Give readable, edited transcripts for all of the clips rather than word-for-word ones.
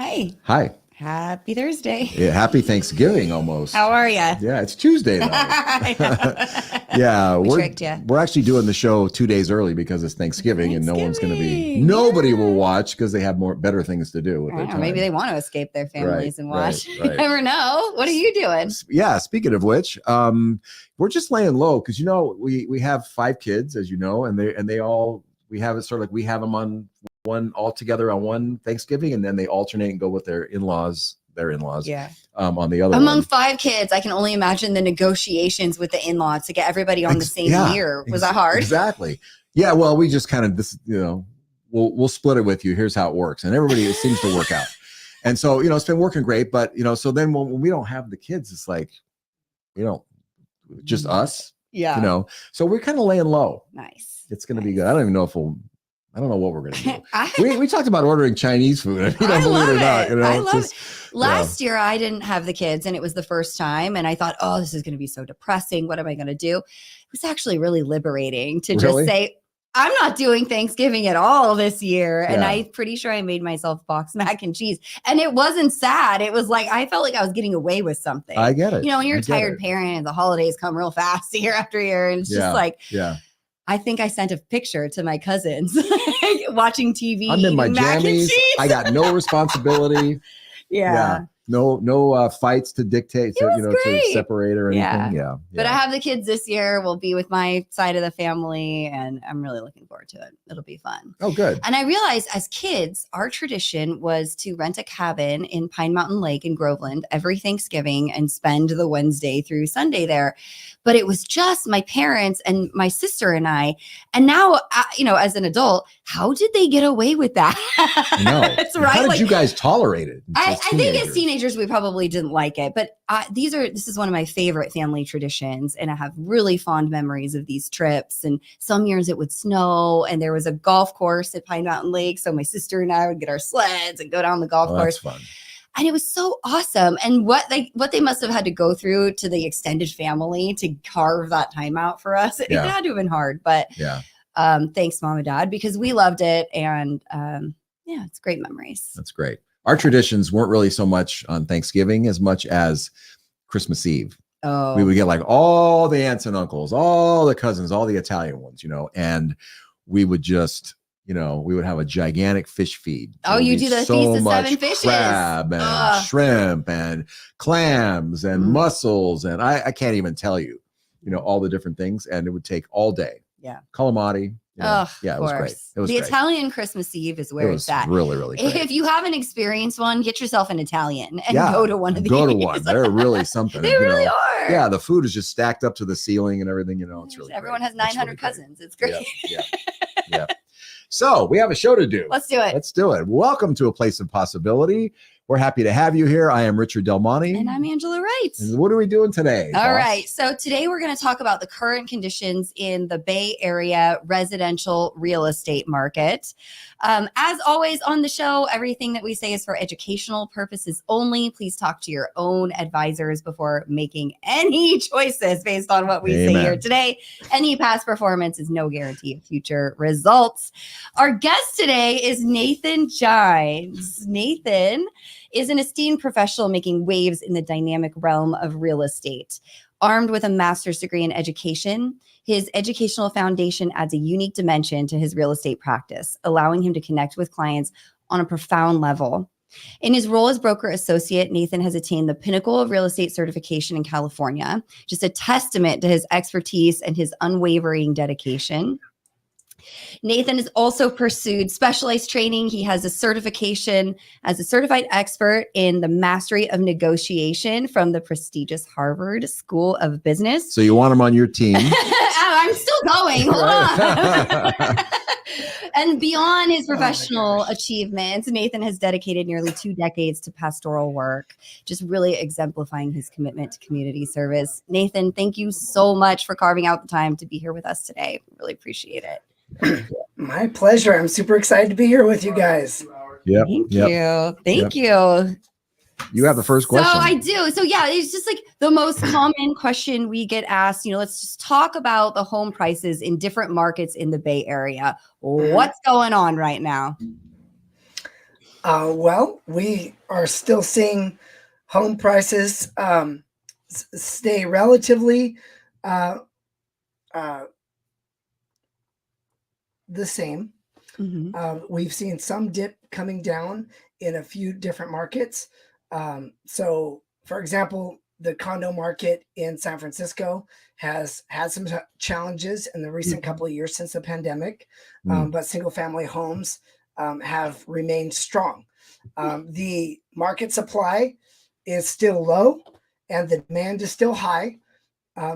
Hey. Hi. Happy Thursday. Yeah, happy Thanksgiving almost. How are you? Yeah, it's Tuesday though. Yeah, we're actually doing the show 2 days early because it's Thanksgiving and nobody will watch because they have better things to do with their time. Maybe they want to escape their families and watch. Right. You never know. What are you doing? Yeah, speaking of which, we're just laying low because we have 5 kids, as you know, and they all, we have it sort of like we have them on one all together on one Thanksgiving, and then they alternate and go with their in-laws. Yeah. On the other among one. 5 kids, I can only imagine the negotiations with the in-laws to get everybody on the same year. Was that hard? Exactly. Yeah. Well, we just kind of we'll split it with you. Here's how it works, and it seems to work out. And so it's been working great. But so then when we don't have the kids, it's like just us. Yeah. So we're kind of laying low. Nice. It's going to be good. I don't even know if I don't know what we're going to do. We talked about ordering Chinese food. If you don't believe it or not, I love it. Last year, I didn't have the kids, and it was the first time. And I thought, oh, this is going to be so depressing. What am I going to do? It was actually really liberating to just say, I'm not doing Thanksgiving at all this year. And I'm pretty sure I made myself boxed mac and cheese. And it wasn't sad. It was like, I felt like I was getting away with something. I get it. When you're a tired parent and the holidays come real fast year after year. And it's just like, I think I sent a picture to my cousins watching TV. I'm in my jammies. I got no responsibility. Yeah. No fights to dictate, to separate or anything. Yeah. But I have the kids this year. We'll be with my side of the family, and I'm really looking forward to it. It'll be fun. Oh, good. And I realized as kids, our tradition was to rent a cabin in Pine Mountain Lake in Groveland every Thanksgiving and spend the Wednesday through Sunday there. But it was just my parents and my sister and I. And now, as an adult, how did they get away with that? I know. How did you guys tolerate it? I think as teenagers, we probably didn't like it. But this is one of my favorite family traditions. And I have really fond memories of these trips. And some years it would snow, and there was a golf course at Pine Mountain Lake. So my sister and I would get our sleds and go down the golf course. That's fun. And it was so awesome. And what they must have had to go through to the extended family to carve that time out for us. It had to have been hard. But thanks, Mom and Dad, because we loved it. And it's great memories. That's great. Our traditions weren't really so much on Thanksgiving as much as Christmas Eve. Oh. We would get like all the aunts and uncles, all the cousins, all the Italian ones, and we would just we would have a gigantic fish feed. Oh, you do the Feast of 7 Fishes. Crab and shrimp and clams and mussels. And I can't even tell you, all the different things. And it would take all day. Yeah. Calamari. It was great. It was great. Italian Christmas Eve is where it's at. Really, really great. If you haven't experienced one, get yourself an Italian and go to one of these. Go to one. They're really something. They really are. Yeah, the food is just stacked up to the ceiling and everything. It's really Everyone great. has 900 cousins. It's great. Yeah. So we have a show to do. Let's do it. Welcome to A Place of Possibility. We're happy to have you here. I am Richard Del Monte. And I'm Angela Wright. And what are we doing today? All right. So today we're going to talk about the current conditions in the Bay Area residential real estate market. As always on the show, everything that we say is for educational purposes only. Please talk to your own advisors before making any choices based on what we say here today. Any past performance is no guarantee of future results. Our guest today is Nathan Jines. Nathan is an esteemed professional making waves in the dynamic realm of real estate. Armed with a master's degree in education, his educational foundation adds a unique dimension to his real estate practice, allowing him to connect with clients on a profound level. In his role as broker associate, Nathan has attained the pinnacle of real estate certification in California, just a testament to his expertise and his unwavering dedication. Nathan has also pursued specialized training. He has a certification as a certified expert in the mastery of negotiation from the prestigious Harvard School of Business. So you want him on your team. I'm still going. Hold on. And beyond his professional achievements, Nathan has dedicated nearly 2 decades to pastoral work, just really exemplifying his commitment to community service. Nathan, thank you so much for carving out the time to be here with us today. Really appreciate it. My pleasure. I'm super excited to be here with you guys. Thank you. You have the first question. So I do. So it's just like the most common question we get asked. Let's just talk about the home prices in different markets in the Bay Area. What's going on right now? Well, we are still seeing home prices stay relatively uh, uh, the same. Mhm. We've seen some dip coming down in a few different markets. So, for example, the condo market in San Francisco has had some challenges in the recent Mhm. couple of years since the pandemic, Mm. but single family homes have remained strong. The market supply is still low and the demand is still high.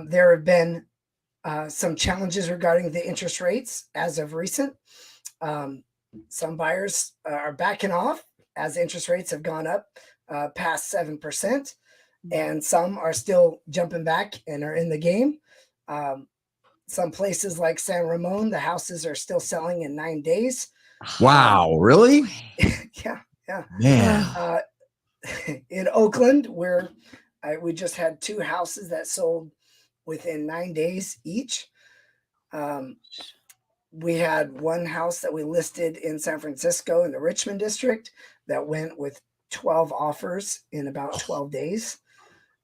There have been some challenges regarding the interest rates as of recent. Um, some buyers are backing off as interest rates have gone up past 7%, and some are still jumping back and are in the game. Um, some places like San Ramon, the houses are still selling in 9 days. Wow, really? Yeah, yeah. Man. Uh, in Oakland, where we just had two houses that sold within 9 days each. Um, we had one house that we listed in San Francisco in the Richmond district that went with 12 offers in about 12 days.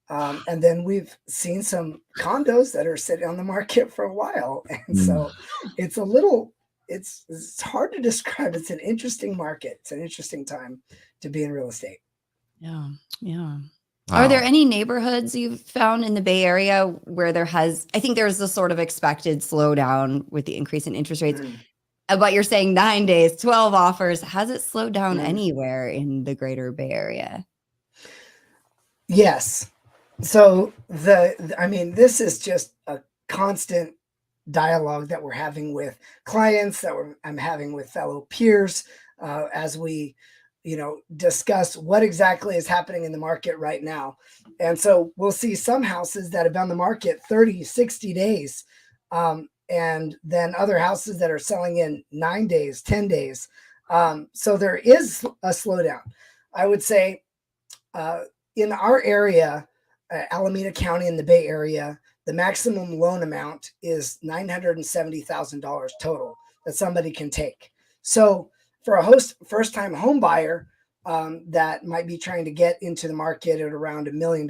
And then we've seen some condos that are sitting on the market for a while. And Mm. so it's a little, it's hard to describe. It's an interesting market. It's an interesting time to be in real estate. Yeah. Yeah. Are Wow. there any neighborhoods you've found in the Bay Area where I think there's a sort of expected slowdown with the increase in interest rates, Mm, but you're saying 9 days, 12 offers. Has it slowed down mm. anywhere in the greater Bay Area? Yes. So I mean, this is just a constant dialogue that we're having with clients I'm having with fellow peers as we discuss what exactly is happening in the market right now. And so we'll see some houses that have been on the market 30 60 days, and then other houses that are selling in 9 days 10 days. So there is a slowdown, I would say. In our area, Alameda County in the Bay Area, the maximum loan amount is $970,000 total that somebody can take. So for a first-time home buyer that might be trying to get into the market at around $1 million,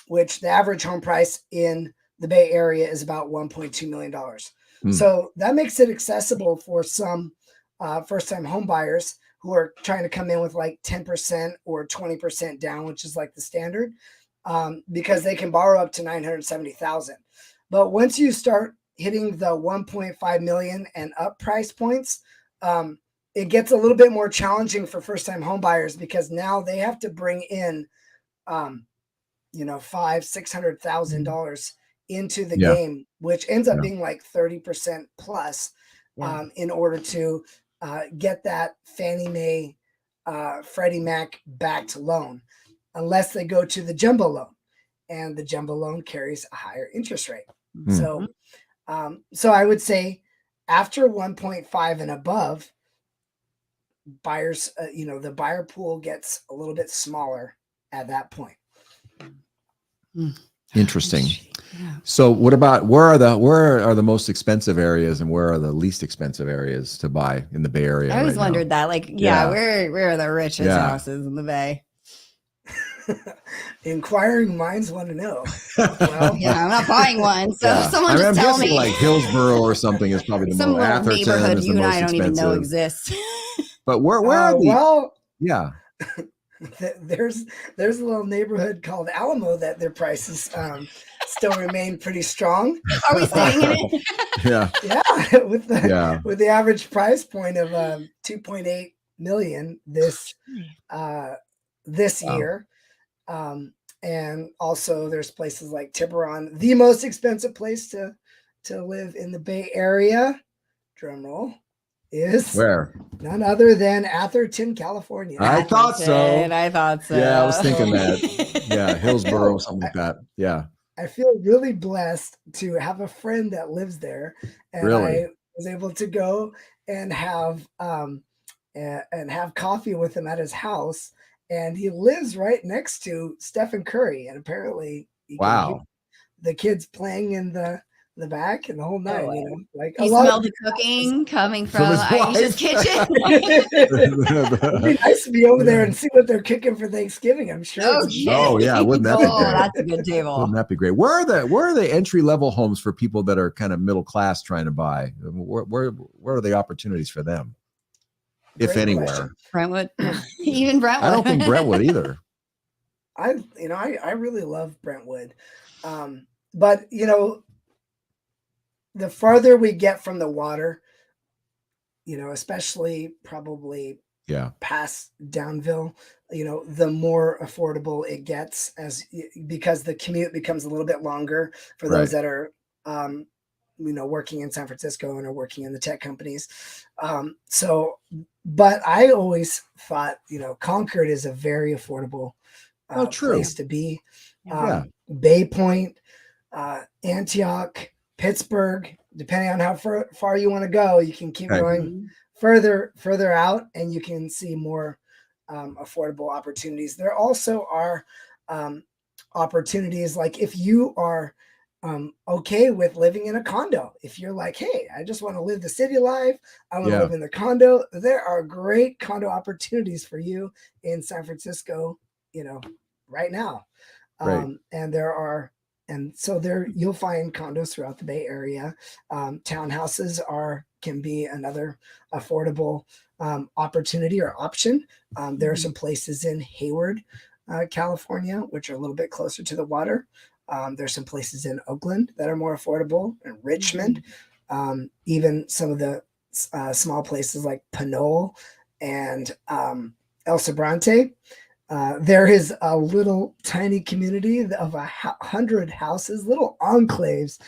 which the average home price in the Bay Area is about $1.2 million. Mm. So that makes it accessible for some first-time home buyers who are trying to come in with like 10% or 20% down, which is like the standard, because they can borrow up to 970,000. But once you start hitting the 1.5 million and up price points, it gets a little bit more challenging for first-time home buyers because now they have to bring in, $500,000-$600,000 into the Yeah. game, which ends up Yeah. being like 30% plus, Yeah. in order to get that Fannie Mae, Freddie Mac backed loan, unless they go to the jumbo loan, and the jumbo loan carries a higher interest rate. Mm. So I would say after 1.5 and above, buyers, the buyer pool gets a little bit smaller at that point. Interesting. Yeah. So what about where are the most expensive areas and where are the least expensive areas to buy in the Bay Area I always right now? wondered that. Like, Yeah. where are the richest Yeah. houses in the Bay? Inquiring minds want to know. Well, Yeah, I'm not buying one, so Yeah. someone I mean, just I'm tell guessing me. like Hillsborough or something is probably the Some most. little Atherton neighborhood is the you and most I don't even know expensive. exists. But where are the? well, Yeah. there's a little neighborhood called Alamo that their prices still remain pretty strong. Are we staying in it? Yeah. Yeah, with Yeah. the average price point of 2.8 million this Wow. year. And also there's places like Tiburon, the most expensive place to live in the Bay Area. Drum roll. Is Where? none other than Atherton, California. I thought so. I thought so. Yeah, I was thinking that. Yeah, Hillsborough, something like that. Yeah. I feel really blessed to have a friend that lives there, and Really? I was able to go and have coffee with him at his house. And he lives right next to Stephen Curry, and apparently you can hear Wow. the kids playing in the the back, and the whole nine. Oh, You know, like a You lot smell of the cooking coming From from his Aisha's wife. kitchen. It'd be nice to be over there and see what they're cooking for Thanksgiving. I'm sure. Oh, It's yeah. Oh yeah, wouldn't that be Oh, great? that's a good table. Wouldn't that be great? Where are the entry level homes for people that are kind of middle class trying to buy? Where are the opportunities for them, if Great anywhere? question. Brentwood, even Brentwood. I don't think Brentwood either. I really love Brentwood, but you know, the farther we get from the water, you know, especially probably Yeah, past Downville, you know, the more affordable it gets because the commute becomes a little bit longer for right. those that are, you know, working in San Francisco and are working in the tech companies. But I always thought, you know, Concord is a very affordable Oh, true. place to be. Yeah. Bay Point, Antioch, Pittsburgh, depending on how far you want to go, you can keep Okay. going further out, and you can see more affordable opportunities. There also are opportunities like if you are okay with living in a condo, if you're like, hey, I just want to live the city life, I want to Yeah. live in the condo, there are great condo opportunities for you in San Francisco, you know, right now. Right. And so there you'll find condos throughout the Bay Area. Townhouses can be another affordable opportunity or option. There are some places in Hayward, California, which are a little bit closer to the water. There's some places in Oakland that are more affordable, in Richmond, even some of the small places like Pinole and El Sobrante. There is a little tiny community of 100 houses, little enclaves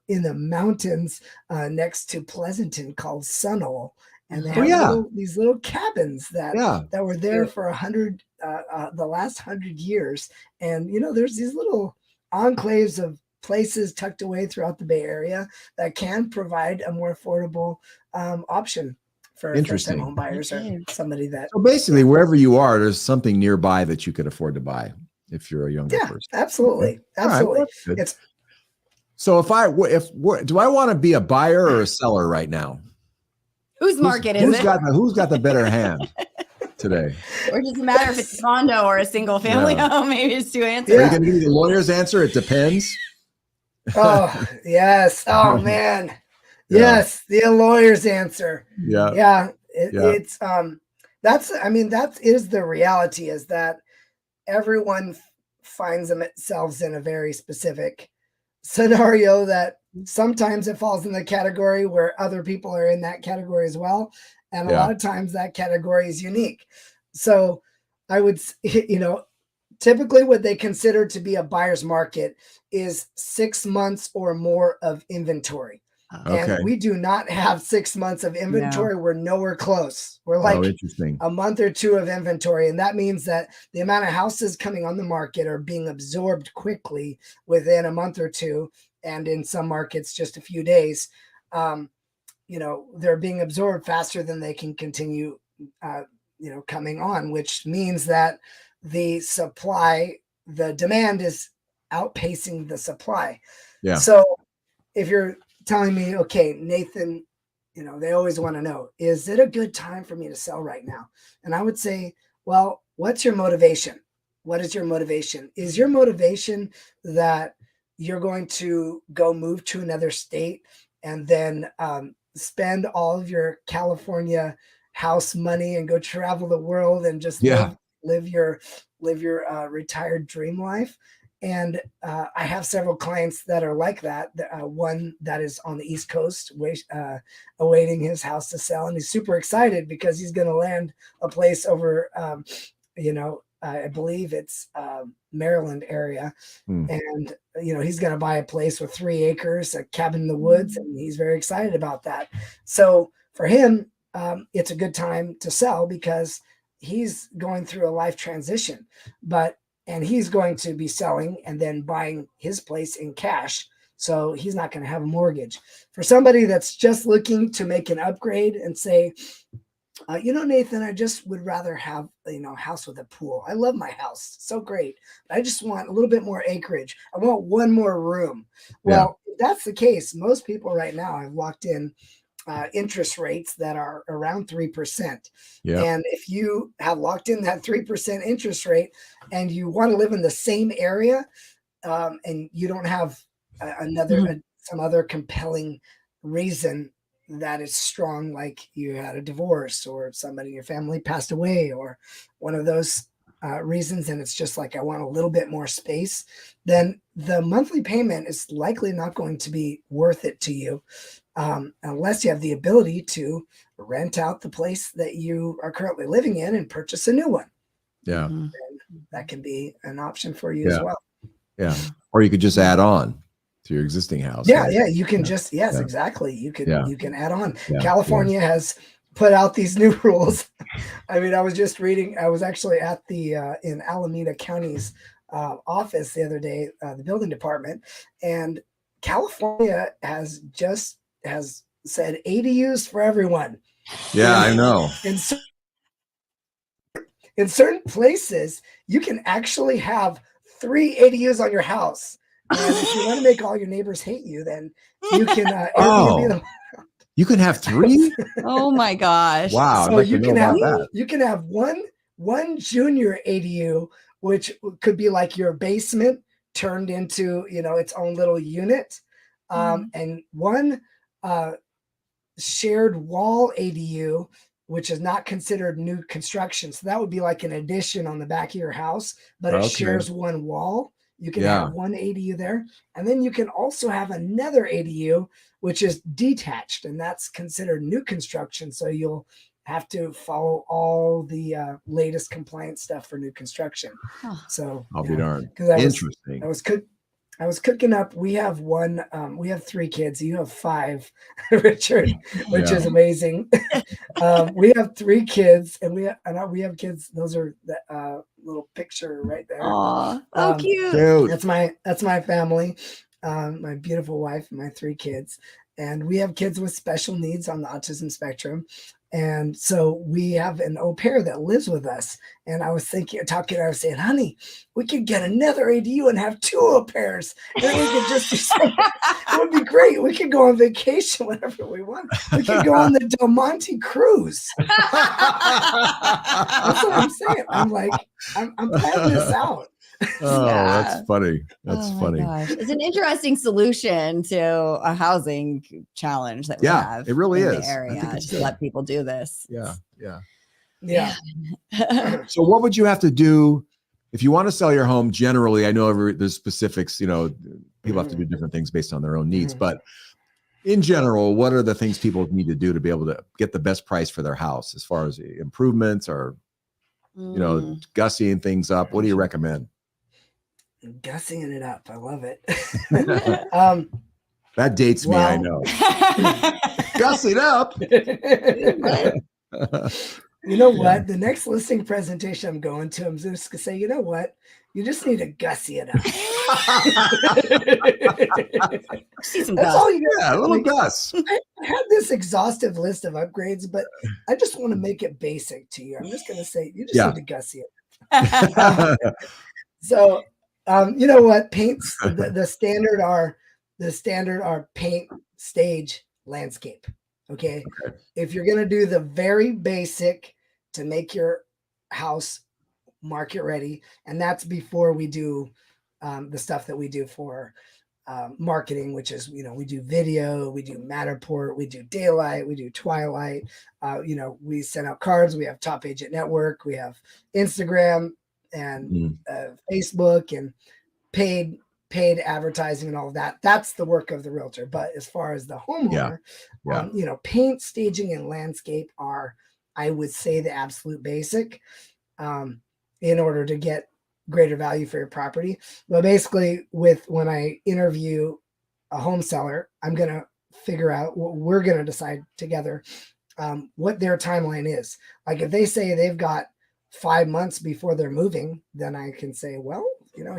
in the mountains next to Pleasanton called Sunol, and they have these little cabins that were there for the last 100 years. And you know, there's these little enclaves of places tucked away throughout the Bay Area that can provide a more affordable option for first-time home buyers or somebody that. So basically, wherever you are, there's something nearby that you could afford to buy if you're a younger person. Absolutely, absolutely. Right, well, so do I want to be a buyer or a seller right now? Whose market is it? Who's got the better hand today? Or does it matter if it's a condo or a single family home? Maybe it's two answers. Are you going to give me the lawyer's answer? It depends. Oh yes. Oh man. Yes, the lawyer's answer. It's that is the reality, is that everyone finds themselves in a very specific scenario that sometimes it falls in the category where other people are in that category as well, and a lot of times that category is unique. So I would, you know, typically what they consider to be a buyer's market is 6 months or more of inventory. And we do not have 6 months of inventory. No. We're nowhere close. We're like a month or two of inventory. And that means that the amount of houses coming on the market are being absorbed quickly within a month or two. And in some markets, just a few days, you know, they're being absorbed faster than they can continue, you know, coming on, which means that the demand is outpacing the supply. Yeah. So if you're telling me, okay, Nathan, you know, they always want to know, is it a good time for me to sell right now? And I would say, well, what's your motivation? What is your motivation? Is your motivation that you're going to go move to another state and then spend all of your California house money and go travel the world and just live your retired dream life? And I have several clients that are like that. One that is on the East Coast, awaiting his house to sell, and he's super excited because he's going to land a place over, you know, I believe it's Maryland area, and you know, he's going to buy a place with 3 acres, a cabin in the woods, and he's very excited about that. So for him, it's a good time to sell because he's going through a life transition, and he's going to be selling and then buying his place in cash. So he's not going to have a mortgage. For somebody that's just looking to make an upgrade and say, Nathan, I just would rather have, a house with a pool. I love my house. So great. I just want a little bit more acreage. I want one more room. Well, if that's the case, most people right now have locked in interest rates that are around 3%. Yeah. And if you have locked in that 3% interest rate and you want to live in the same area, and you don't have some other compelling reason that is strong, like you had a divorce or somebody in your family passed away or one of those reasons, and it's just like I want a little bit more space, then the monthly payment is likely not going to be worth it to you, unless you have the ability to rent out the place that you are currently living in and purchase a new one. Yeah. And that can be an option for you as well. Yeah. Or you could just add on to your existing house. Yeah. Right? Yeah. You can exactly. You can add on. Yeah. California has put out these new rules. I mean, I was just reading, I was actually at the, in Alameda County's office the other day, the building department, and California has said ADUs for everyone. Yeah, I know. In certain places, you can actually have 3 ADUs on your house. And if you want to make all your neighbors hate you, then you can Airbnb them. You can have 3? Oh my gosh. Wow. So you can have one junior ADU, which could be like your basement turned into, its own little unit. And one shared wall ADU, which is not considered new construction. So that would be like an addition on the back of your house, but it shares one wall. You can have one ADU there. And then you can also have another ADU, which is detached, and that's considered new construction. So you'll have to follow all the latest compliance stuff for new construction. So I'll be darned. Interesting. I was cooking up. We have we have 3 kids. You have 5, Richard, which is amazing. We have 3 kids, and we have kids. Those are the little picture right there. Oh, cute. That's my family. My beautiful wife and my 3 kids. And we have kids with special needs on the autism spectrum. And so we have an au pair that lives with us. And I was I was saying, honey, we could get another ADU and have 2 au pairs. And then we could just do something. It would be great. We could go on vacation whenever we want. We could go on the Del Monte cruise. That's what I'm saying. I'm like, I'm planning this out. Oh, that's funny. That's funny. Gosh. It's an interesting solution to a housing challenge that we have. It really in is. The area to let people do this. Yeah. So what would you have to do if you want to sell your home? Generally, I know there's specifics, people have to do different things based on their own needs, but in general, what are the things people need to do to be able to get the best price for their house as far as improvements or, gussying things up? What do you recommend? Gussying it up. I love it. That dates me, I know. Gussing up. You know what? The next listing presentation I'm going to, I'm just gonna say, you know what? You just need to gussy it up. See some That's gus. all you got. A little gus. I had this exhaustive list of upgrades, but I just want to make it basic to you. I'm just gonna say you just need to gussy it. So you know what? Paints the standard are paint, stage, landscape. Okay. If you're going to do the very basic to make your house market ready, and that's before we do the stuff that we do for marketing, which is, we do video, we do Matterport, we do daylight, we do twilight, we send out cards, we have Top Agent Network, we have Instagram and Facebook and paid advertising and all of that. That's the work of the realtor. But as far as the homeowner, paint, staging, and landscape are, I would say, the absolute basic in order to get greater value for your property. But basically, when I interview a home seller, I'm going to figure out what we're going to decide together, what their timeline is. Like if they say they've got 5 months before they're moving, then I can say, well,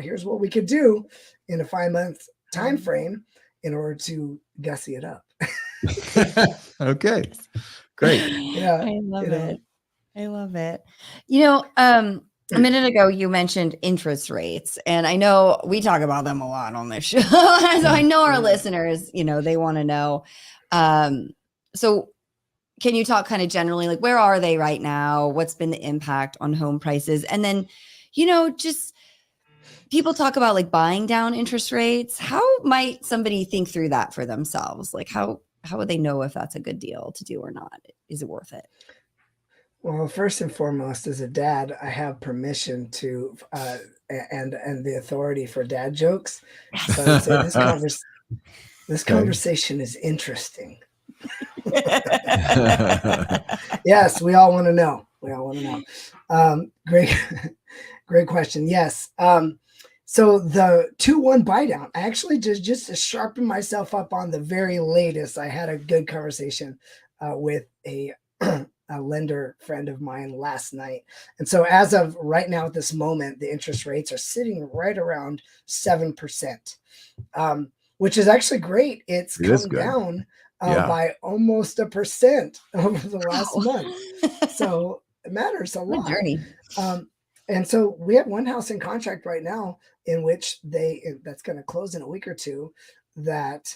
here's what we could do in a 5-month time frame in order to gussy it up. Okay, Great. Yeah, I love you know. it. I love it. A minute ago you mentioned interest rates, and I know we talk about them a lot on this show. So I know our listeners, they want to know. So can you talk kind of generally, like, where are they right now? What's been the impact on home prices? And then, just people talk about like buying down interest rates. How might somebody think through that for themselves? Like how would they know if that's a good deal to do or not? Is it worth it? Well, first and foremost, as a dad, I have permission to and the authority for dad jokes. So I would say this conversation is interesting. Yes, we all want to know. We all want to know. Great question. Yes. So the 2-1 buy down, I actually just to sharpen myself up on the very latest, I had a good conversation with a lender friend of mine last night. And so as of right now at this moment, the interest rates are sitting right around 7%, which is actually great. It's come down by almost 1% over the last month. So it matters a lot. Journey. And so we have one house in contract right now in which that's going to close in a week or two, that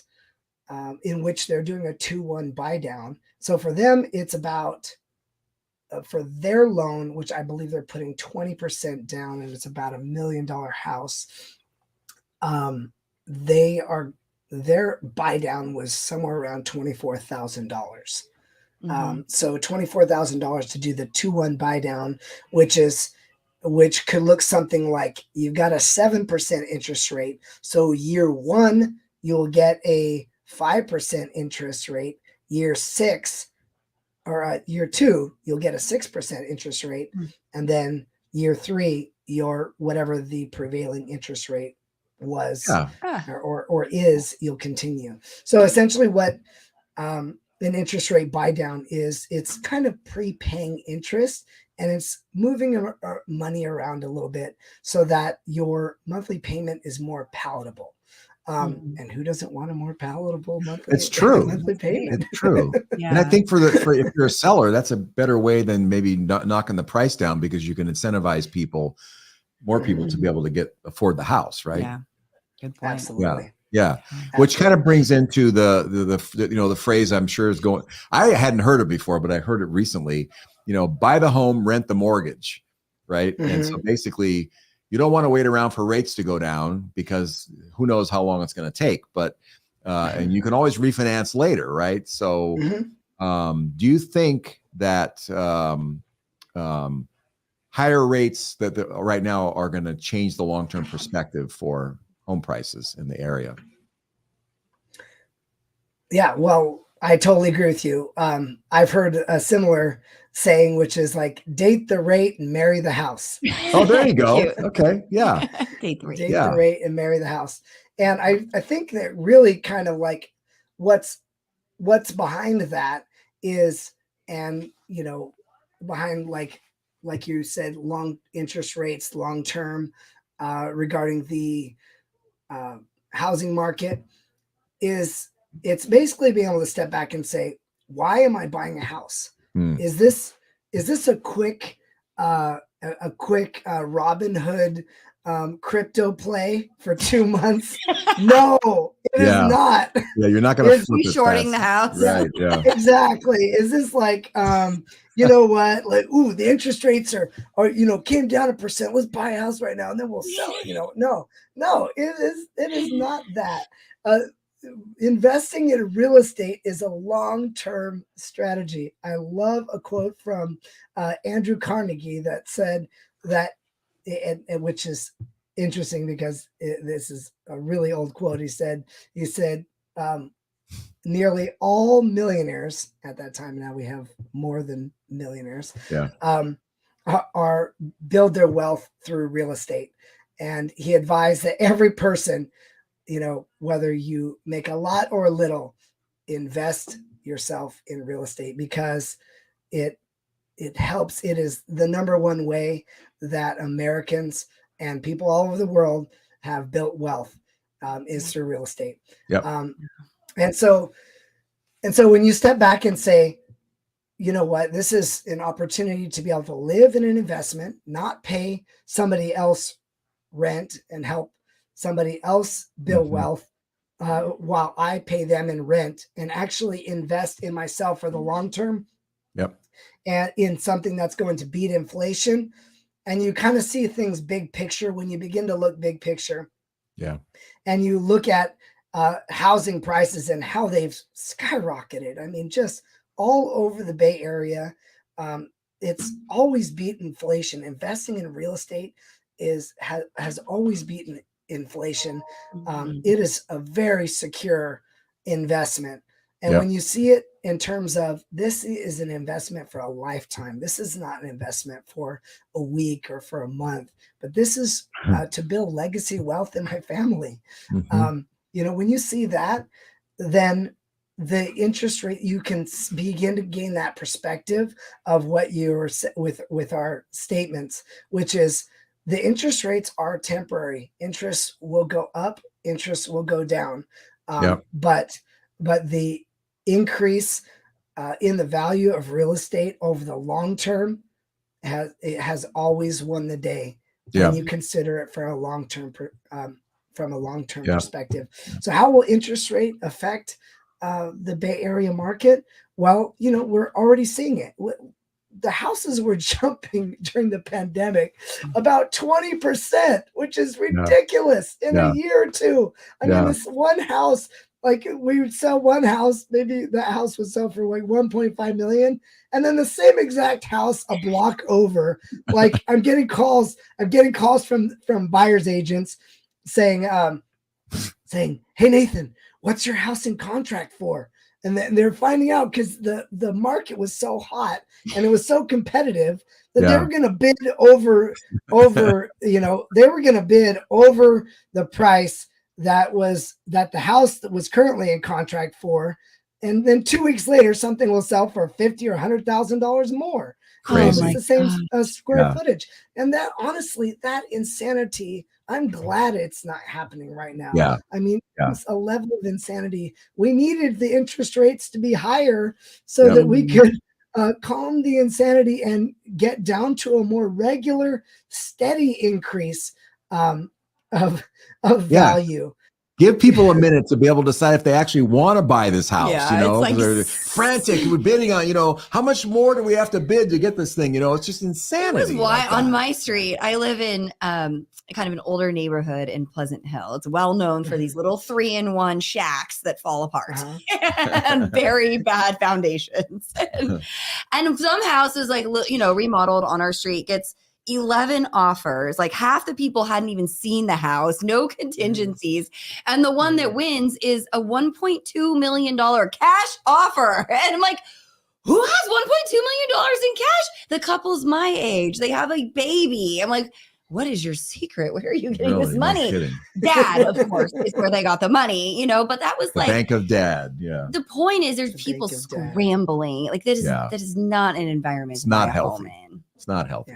in which they're doing a 2-1 buy down. So for them, it's about for their loan, which I believe they're putting 20% down, and it's about $1 million house. Their buy down was somewhere around $24,000. So $24,000 to do the 2-1 buy down, which could look something like you've got a 7% interest rate. So year one, you'll get a 5% interest rate. Year two, you'll get a 6% interest rate. And then year three, your whatever the prevailing interest rate was or is, you'll continue. So essentially what an interest rate buy down is, it's kind of prepaying interest, and it's moving money around a little bit so that your monthly payment is more palatable. And who doesn't want a more palatable monthly? It's true. Monthly payment. It's true. Yeah. And I think for if you're a seller, that's a better way than maybe knocking the price down, because you can incentivize more people to be able to afford the house, right? Yeah. Good point. Absolutely. Yeah. Which kind of brings into the phrase I'm sure is going, I hadn't heard it before, but I heard it recently, buy the home, rent the mortgage. Right. And so basically you don't want to wait around for rates to go down, because who knows how long it's going to take, but, and you can always refinance later. Right. So, do you think that, higher rates that right now are going to change the long-term perspective for home prices in the area? Yeah, well, I totally agree with you. I've heard a similar saying, which is like, date the rate and marry the house. Oh, there you go. Okay. Yeah. Date the rate and marry the house. And I think that really kind of like what's behind that is, and behind like you said, long interest rates, long term, regarding the housing market, is it's basically being able to step back and say, why am I buying a house? Is this a quick Robin Hood crypto play for 2 months? No, it is not. Yeah, you're not going to be shorting the house. Right. Yeah. Exactly. Is this like you know what? Like, ooh, the interest rates are came down 1%. Let's buy a house right now and then we'll sell it. No, it is not that. Investing in real estate is a long-term strategy. I love a quote from Andrew Carnegie that said that, and which is interesting because this is a really old quote. He said, nearly all millionaires at that time, now we have more than millionaires, are build their wealth through real estate. And he advised that every person, whether you make a lot or a little, invest yourself in real estate, because it helps. It is the number one way that Americans and people all over the world have built wealth, is through real estate. Yep. And so when you step back and say, you know what, this is an opportunity to be able to live in an investment, not pay somebody else rent and help somebody else build wealth while I pay them in rent, and actually invest in myself for the long term. Yep. And in something that's going to beat inflation. And you kind of see things big picture when you begin to look big picture. Yeah. And you look at housing prices and how they've skyrocketed. I mean, just all over the Bay Area. It's always beat inflation. Investing in real estate has always beaten inflation. It is a very secure investment. And when you see it in terms of, this is an investment for a lifetime. This is not an investment for a week or for a month, but this is to build legacy wealth in my family. You know, when you see that, then the interest rate, you can begin to gain that perspective of what you're with our statements, which is the interest rates are temporary. Interest will go up, interest will go down. But the increase in the value of real estate over the long term has always won the day when you consider it for a long term from a long term perspective. So how will interest rate affect the Bay Area market? Well, you know, we're already seeing it. The houses were jumping during the pandemic about 20%, which is ridiculous in a year or two. I mean, this one house, like we would sell one house, maybe that house would sell for like 1.5 million. And then the same exact house a block over, like I'm getting calls from buyer's agents saying, hey, Nathan, what's your house in contract for? And they're finding out because the market was so hot and it was so competitive that they were going to bid over, you know, they were going to bid over the price that the house that was currently in contract for. And then 2 weeks later, something will sell for $50,000 or $100,000 more. Crazy. It's the same square footage. And that, honestly, that insanity, I'm glad it's not happening right now. I mean, it's a level of insanity. We needed the interest rates to be higher so that we could calm the insanity and get down to a more regular, steady increase of value. Give people a minute to be able to decide if they actually want to buy this house, you know, like they're frantic. We're bidding on, you know, how much more do we have to bid to get this thing? You know, it's just insanity. That was why on my street, I live in kind of an older neighborhood in Pleasant Hill. It's well known for these little 3-in-1 shacks that fall apart and very bad foundations. And some houses, like, you know, remodeled on our street gets 11 offers. Like half the people hadn't even seen the house, no contingencies. And the one that wins is a $1.2 million cash offer. And I'm like, who has $1.2 million in cash? The couple's my age. They have a baby. I'm like, what is your secret? Where are you getting this money? No kidding. Dad, of course, is where they got the money, you know, but that was The like bank of dad. Yeah. The point is there's people scrambling. Like that is not an environment. It's not healthy. It's not healthy.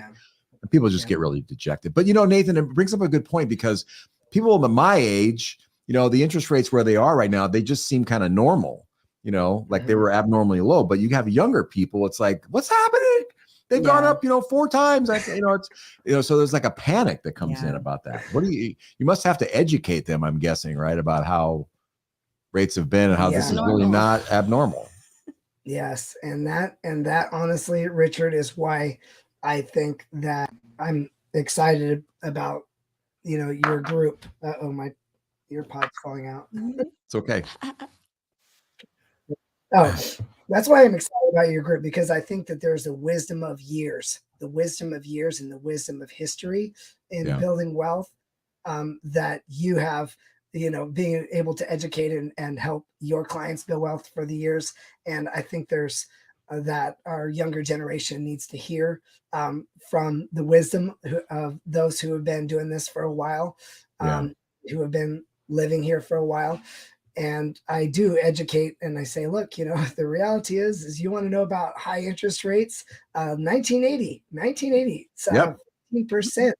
And people just get really dejected. But, you know, Nathan, it brings up a good point, because people of my age, you know, the interest rates where they are right now, they just seem kind of normal, you know, like they were abnormally low. But you have younger people, it's like, what's happening? They've gone up, you know, 4 times. You know, it's, you know, so there's like a panic that comes in about that. What do you must have to educate them, I'm guessing, right, about how rates have been and how this is really not abnormal. Yes. And that honestly, Richard, is why I think that I'm excited about, you know, your group. Oh, my earpod's falling out. It's okay. Oh, that's why I'm excited about your group, because I think that there's a wisdom of years and the wisdom of history in building wealth that you have, you know, being able to educate and help your clients build wealth for the years. And I think there's that our younger generation needs to hear from the wisdom of those who have been doing this for a while, who have been living here for a while. And I do educate and I say, look, you know, the reality is you want to know about high interest rates, 1980, so 15%.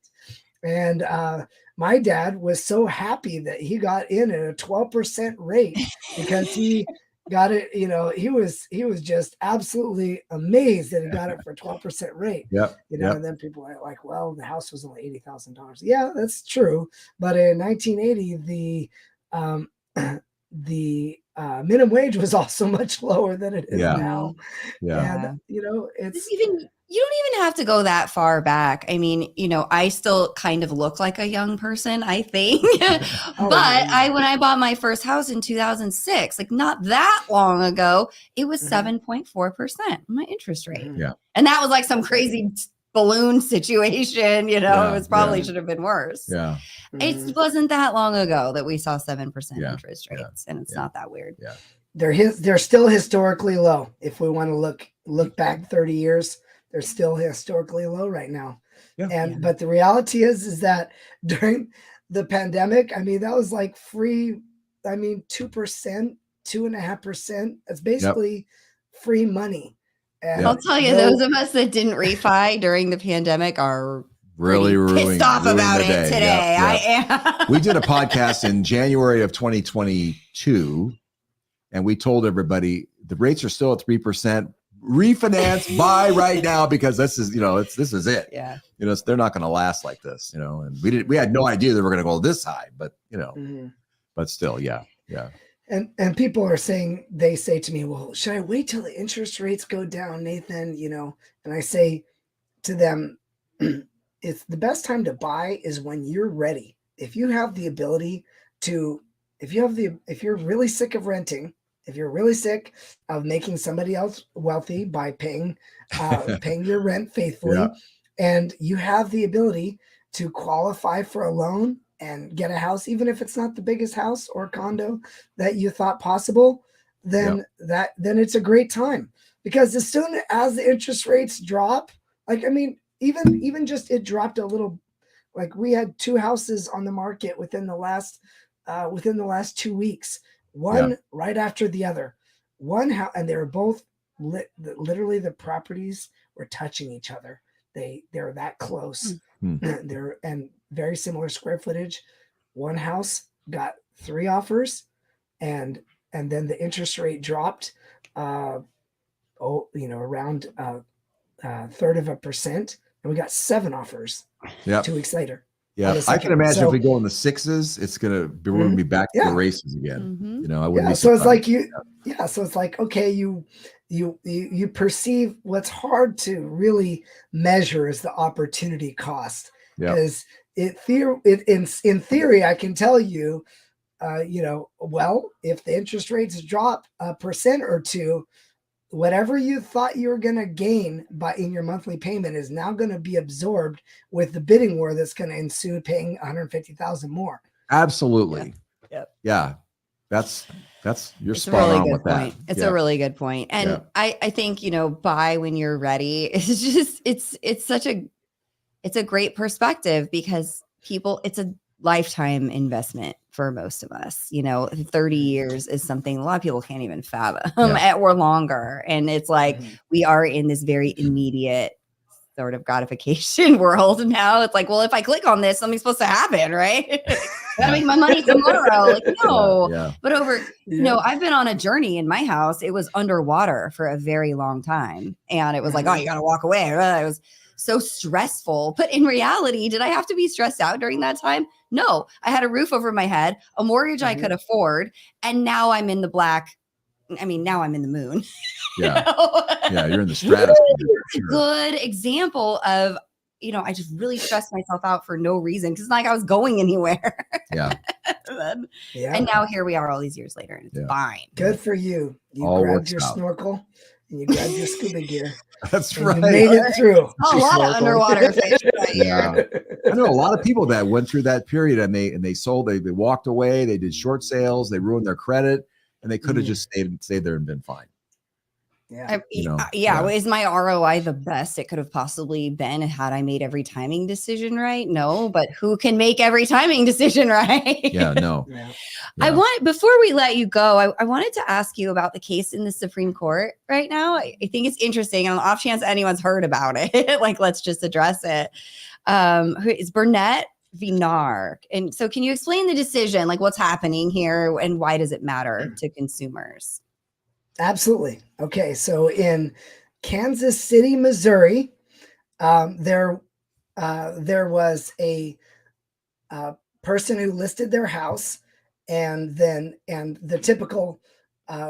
And my dad was so happy that he got in at a 12% rate because he got it. You know, he was just absolutely amazed that he got it for 12% rate. Yep. You know, Yep. and then people are like, well, the house was only $80,000. Yeah, that's true. But in 1980, um, the minimum wage was also much lower than it is Yeah. now. Yeah. And you know, This even you don't even have to go that far back. I mean, you know, I still kind of look like a young person, I think. Oh, But yeah. when I bought my first house in 2006, like not that long ago, it was 7.4% my interest rate. Yeah. And that was like some crazy balloon situation, you know, Yeah, it was probably yeah. should have been worse. Yeah. It wasn't that long ago that we saw 7% Yeah, interest yeah, rates, and it's yeah. not that weird. Yeah. They're still historically low. If we want to look back 30 years, they're still historically low right now. Yeah. And but the reality is that during the pandemic, I mean, that was like free. I mean, 2%, 2.5%. That's basically free money. And Yep. I'll tell you, those of us that didn't refi during the pandemic are Really pissed off ruining about the it day. today. Yep, yep. I am. We did a podcast in January of 2022, and we told everybody the rates are still at 3%. Refinance, buy right now, because this is, you know, this is it. Yeah. You know, they're not going to last like this, you know, and we had no idea they were going to go this high, but you know, but still, yeah. And people are saying, they say to me, well, should I wait till the interest rates go down, Nathan? You know, and I say to them, it's the best time to buy is when you're ready. If you have the ability to, if you're really sick of renting, if you're really sick of making somebody else wealthy by paying your rent faithfully, Yeah. and you have the ability to qualify for a loan and get a house, even if it's not the biggest house or condo that you thought possible, then then it's a great time. Because as soon as the interest rates drop, like, I mean, even just it dropped a little, like we had 2 houses on the market within the last 2 weeks, one right after the other, one house, and they were both literally the properties were touching each other. They're that close. They're and very similar square footage. One house got 3 offers, and then the interest rate dropped around third of a percent, and we got 7 offers 2 weeks later. Yeah, I can imagine if we go in the 6s, we're going to be back to the races again. You know, I wouldn't be so it's surprised. like so it's like, okay, you perceive what's hard to really measure is the opportunity cost, because in theory I can tell you, well, if the interest rates drop 1% or 2%, whatever you thought you were going to gain in your monthly payment is now going to be absorbed with the bidding war that's going to ensue, paying $150,000 more. Absolutely. Yeah. That's you're spot on with that. It's a really good point. And I think, buy when you're ready. It's just, it's a great perspective, because it's a lifetime investment for most of us. 30 years is something a lot of people can't even fathom or longer. And it's like, we are in this very immediate sort of gratification world now. It's like, well, if I click on this, something's supposed to happen, right? Gotta make my money tomorrow. Like, no. But I've been on a journey in my house. It was underwater for a very long time. And it was like, oh, you got to walk away. It was so stressful. But in reality, did I have to be stressed out during that time? No. I had a roof over my head, a mortgage I could afford. And now I'm in the black. I mean, now I'm in the moon. You're in the stratosphere. Sure. Good example of, I just really stressed myself out for no reason, because it's like I was going anywhere. And now here we are all these years later, and it's fine. Good for you. You all grabbed your snorkel and you grabbed your scuba gear. That's right. You made it through. A lot of underwater fish right here. I know a lot of people that went through that period, and they sold, they walked away, they did short sales, they ruined their credit, and they could have just stayed there and been fine. Is my ROI the best it could have possibly been had I made every timing decision right? No, but who can make every timing decision right? Before we let you go, I wanted to ask you about the case in the Supreme Court right now. I think it's interesting. On the off chance anyone's heard about it, like, let's just address it. It's Burnett v. NAR. And so can you explain the decision, like what's happening here and why does it matter to consumers? Absolutely. Okay, so in Kansas City, Missouri, there was a person who listed their house, and the typical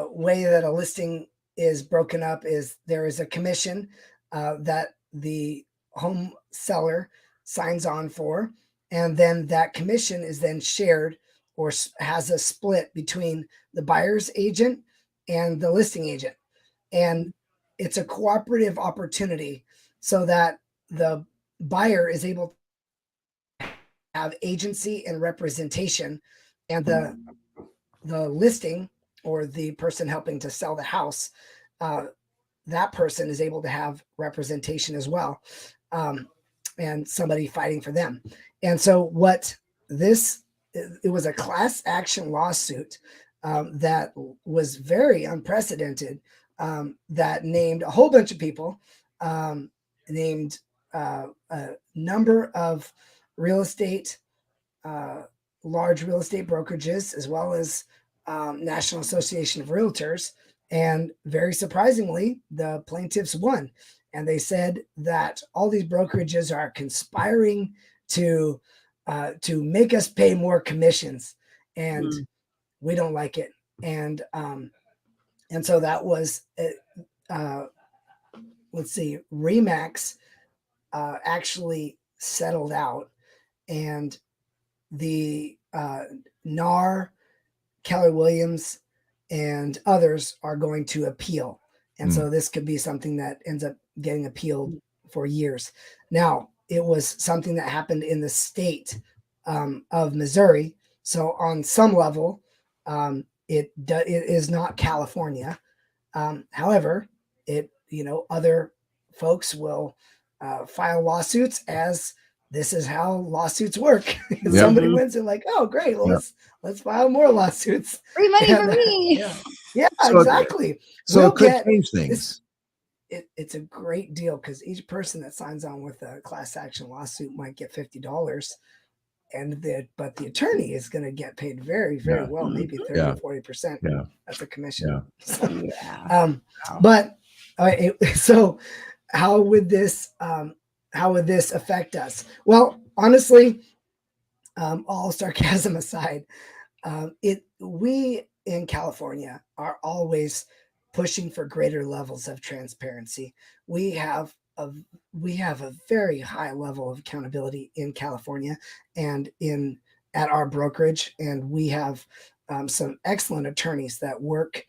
way that a listing is broken up is there is a commission that the home seller signs on for, and then that commission is then shared or has a split between the buyer's agent and the listing agent, and it's a cooperative opportunity so that the buyer is able have agency and representation, and the listing or the person helping to sell the house, uh, that person is able to have representation as well, and somebody fighting for them. And so what this it was a class action lawsuit that was very unprecedented, that named a whole bunch of people, named a number of real estate, uh, large real estate brokerages, as well as National Association of Realtors. And very surprisingly, the plaintiffs won. And they said that all these brokerages are conspiring to make us pay more commissions, and we don't like it. And so that was let's see, Remax actually settled out, and the NAR, Keller Williams, and others are going to appeal. And so this could be something that ends up getting appealed for years. Now, it was something that happened in the state of Missouri. So on some level, it is not California. However, other folks will file lawsuits, as this is how lawsuits work. Somebody wins and like, oh, great, well, let's file more lawsuits. Free money for me. Yeah, So, exactly. So it could change things. It's a great deal, because each person that signs on with a class action lawsuit might get $50, but the attorney is going to get paid very, very well, maybe 30 or 40%. Yeah, that's a commission. Yeah. But so how would this affect us? Well, honestly, all sarcasm aside, we in California are always pushing for greater levels of transparency. We have a very high level of accountability in California and at our brokerage, and we have some excellent attorneys that work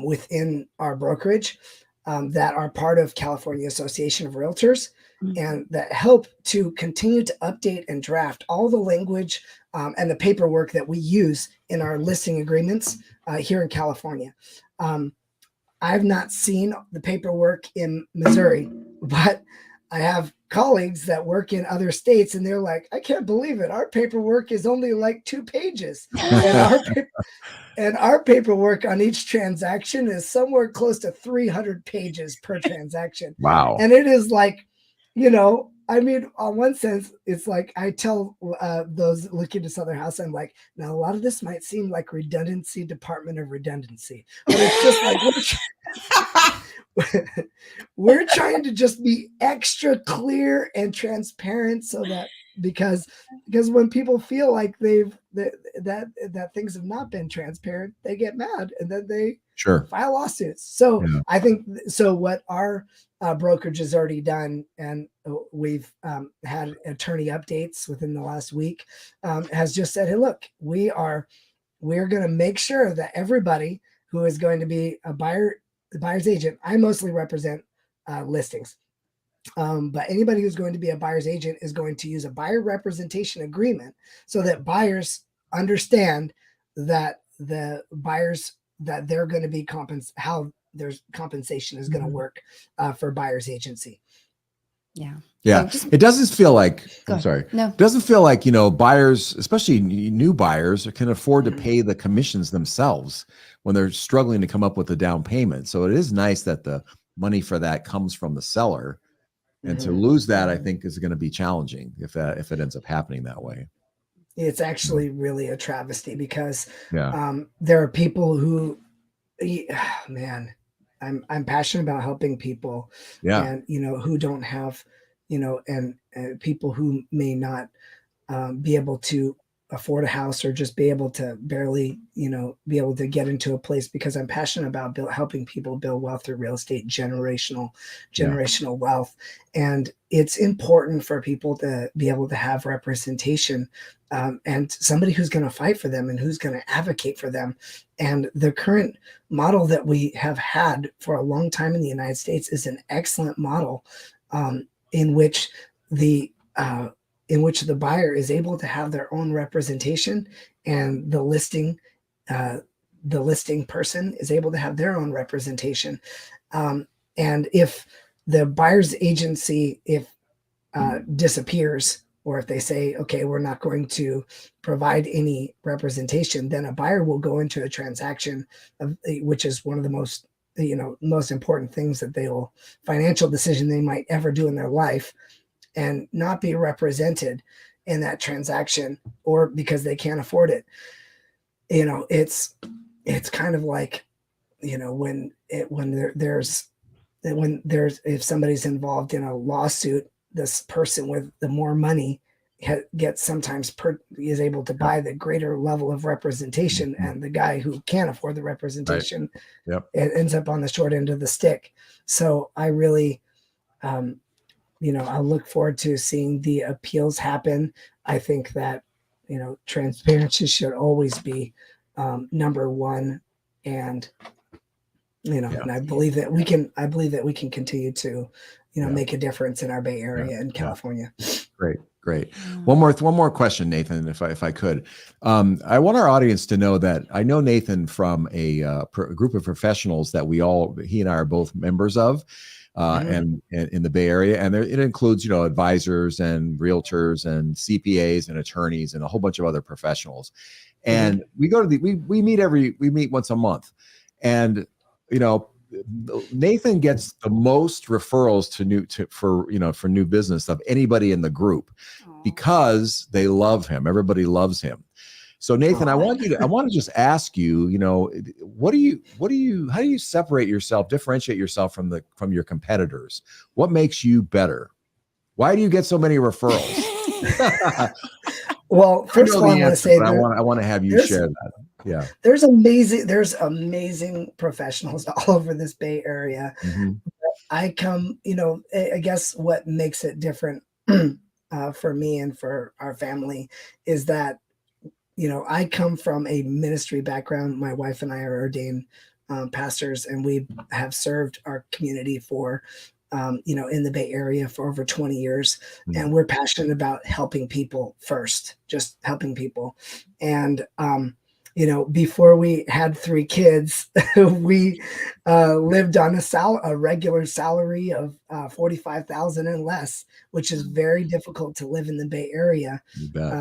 within our brokerage, that are part of California Association of Realtors, and that help to continue to update and draft all the language and the paperwork that we use in our listing agreements here in California. I've not seen the paperwork in Missouri, but I have colleagues that work in other states, and they're like, I can't believe it. Our paperwork is only like 2 pages. And our paperwork on each transaction is somewhere close to 300 pages per transaction. Wow. And it is like, I mean, on one sense, it's like I tell those looking to sell their house, I'm like, now a lot of this might seem like redundancy, Department of Redundancy, but it's just like we're trying to just be extra clear and transparent, so that because when people feel like that things have not been transparent, they get mad, and then they file lawsuits. So I think what our brokerage has already done, and we've had attorney updates within the last week, has just said, hey, look, we're going to make sure that everybody who is going to be the buyer's agent, I mostly represent listings, but anybody who's going to be a buyer's agent is going to use a buyer representation agreement, so that buyers understand that the buyers, that they're going to be how their compensation is going to work for buyer's agency. Yeah. It doesn't feel like, I'm sorry. No. It doesn't feel like, buyers, especially new buyers, can afford to pay the commissions themselves when they're struggling to come up with a down payment. So it is nice that the money for that comes from the seller. And to lose that, I think, is going to be challenging if it ends up happening that way. It's actually really a travesty, because there are people who Man, I'm passionate about helping people, Yeah. and who don't have, and people who may not be able to afford a house, or just be able to barely, be able to get into a place, because I'm passionate about helping people build wealth through real estate, Yeah. generational wealth. And it's important for people to be able to have representation, and somebody who's going to fight for them and who's going to advocate for them. And the current model that we have had for a long time in the United States is an excellent model, in which the buyer is able to have their own representation, and the listing person is able to have their own representation. And if the buyer's agency, if disappears, or if they say, okay, we're not going to provide any representation, then a buyer will go into a transaction, which is one of the most important things that financial decision they might ever do in their life, and not be represented in that transaction, or because they can't afford it. It's kind of like, when if somebody's involved in a lawsuit, this person with the more money gets sometimes is able to buy the greater level of representation, and the guy who can't afford the representation, Yep. it ends up on the short end of the stick. So I really, I look forward to seeing the appeals happen. I think that, transparency should always be number one. And, and I believe that we can continue to, make a difference in our Bay Area and California. Great. One more question, Nathan, if I could. I want our audience to know that I know Nathan from a group of professionals that he and I are both members of, and in the Bay Area, and it includes advisors and realtors and CPAs and attorneys and a whole bunch of other professionals. And we go to we meet once a month, and Nathan gets the most referrals for new business of anybody in the group, because they love him. Everybody loves him. So Nathan, I want to just ask you, how do you separate yourself, differentiate yourself from your competitors? What makes you better? Why do you get so many referrals? Well, first of all, I want to say I want to have you share that. Yeah. There's amazing professionals all over this Bay Area. I guess what makes it different for me and for our family is that, I come from a ministry background. My wife and I are ordained pastors, and we have served our community for, in the Bay Area for over 20 years. And we're passionate about helping people first, just helping people. And, before we had 3 kids, we lived on a regular salary of $45,000 and less, which is very difficult to live in the Bay Area. You bet.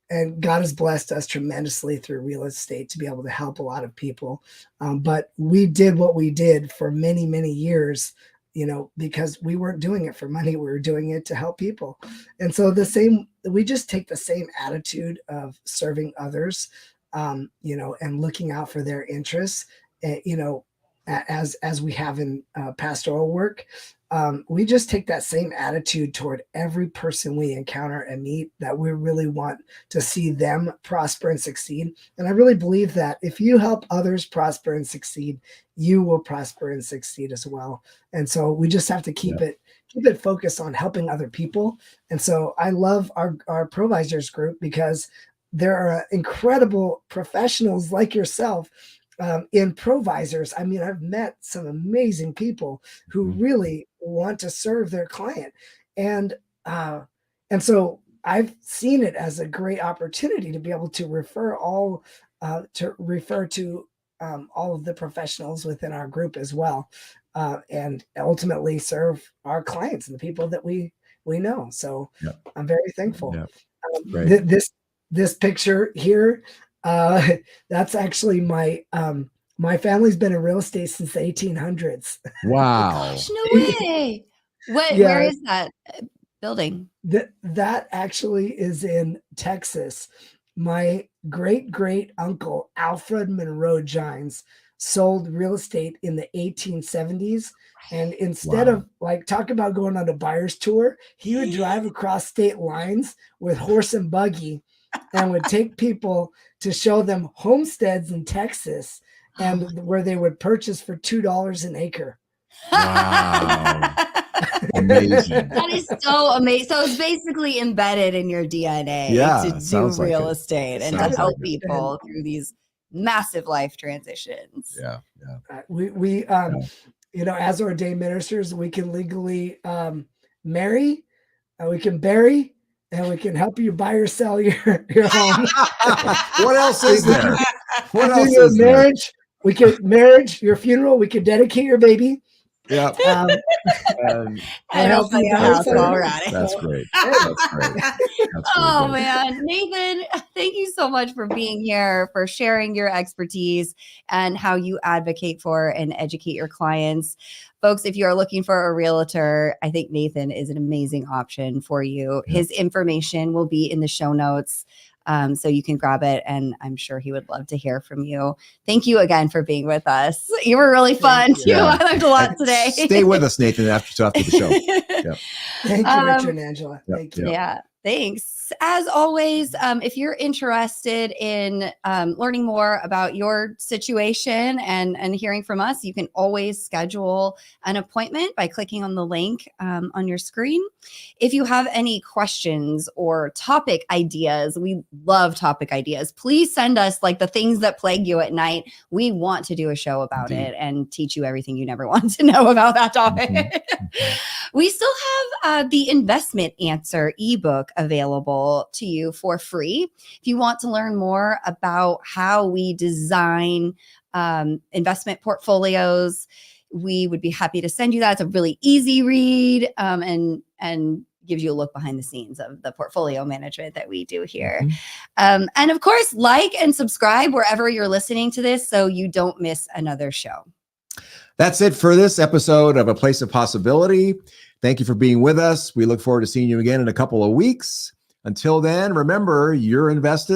And God has blessed us tremendously through real estate to be able to help a lot of people. But we did what we did for many, many years, because we weren't doing it for money. We were doing it to help people. And so we just take the same attitude of serving others, and looking out for their interests, as we have in pastoral work. We just take that same attitude toward every person we encounter and meet, that we really want to see them prosper and succeed. And I really believe that if you help others prosper and succeed, you will prosper and succeed as well. And so we just have to keep it focused on helping other people. And so I love our Provisors group, because there are incredible professionals like yourself in Provisors. I mean, I've met some amazing people who really want to serve their client. And so I've seen it as a great opportunity to be able to refer to all of the professionals within our group as well, and ultimately serve our clients and the people that we know. So I'm very thankful. This picture here, that's actually my family's been in real estate since the 1800s. Wow. Gosh, no way. Where is that building? That actually is in Texas. My great uncle, Alfred Monroe Jines, sold real estate in the 1870s. And instead of like talk about going on a buyer's tour, he would drive across state lines with horse and buggy and would take people to show them homesteads in Texas and where they would purchase for $2 an acre. Wow. Amazing. That is so amazing. So it's basically embedded in your DNA to do real estate and to help people through these massive life transitions. Yeah. We you know, as ordained ministers, we can legally marry, we can bury, and we can help you buy or sell your home. What else is there? What else your is marriage? There? We could your funeral. We could dedicate your baby. Yeah. And help you house already. That's great. That's great. That's oh man, Nathan, thank you so much for being here, for sharing your expertise and how you advocate for and educate your clients. Folks, if you are looking for a realtor, I think Nathan is an amazing option for you. Yeah. His information will be in the show notes. So you can grab it, and I'm sure he would love to hear from you. Thank you again for being with us. You were really fun too. Yeah. I learned a lot today. Stay with us, Nathan, after the show. Yeah. Thank you, Richard and Angela. Thank you. Yeah, thanks. As always, if you're interested in learning more about your situation and hearing from us, you can always schedule an appointment by clicking on the link on your screen. If you have any questions or topic ideas, we love topic ideas. Please send us like the things that plague you at night. We want to do a show about it and teach you everything you never want to know about that topic. We still have the Investment Answer ebook available to you for free. If you want to learn more about how we design investment portfolios, we would be happy to send you that. It's a really easy read and gives you a look behind the scenes of the portfolio management that we do here. And of course, like and subscribe wherever you're listening to this so you don't miss another show. That's it for this episode of A Place of Possibility. Thank you for being with us. We look forward to seeing you again in a couple of weeks. Until then, remember, you're invested.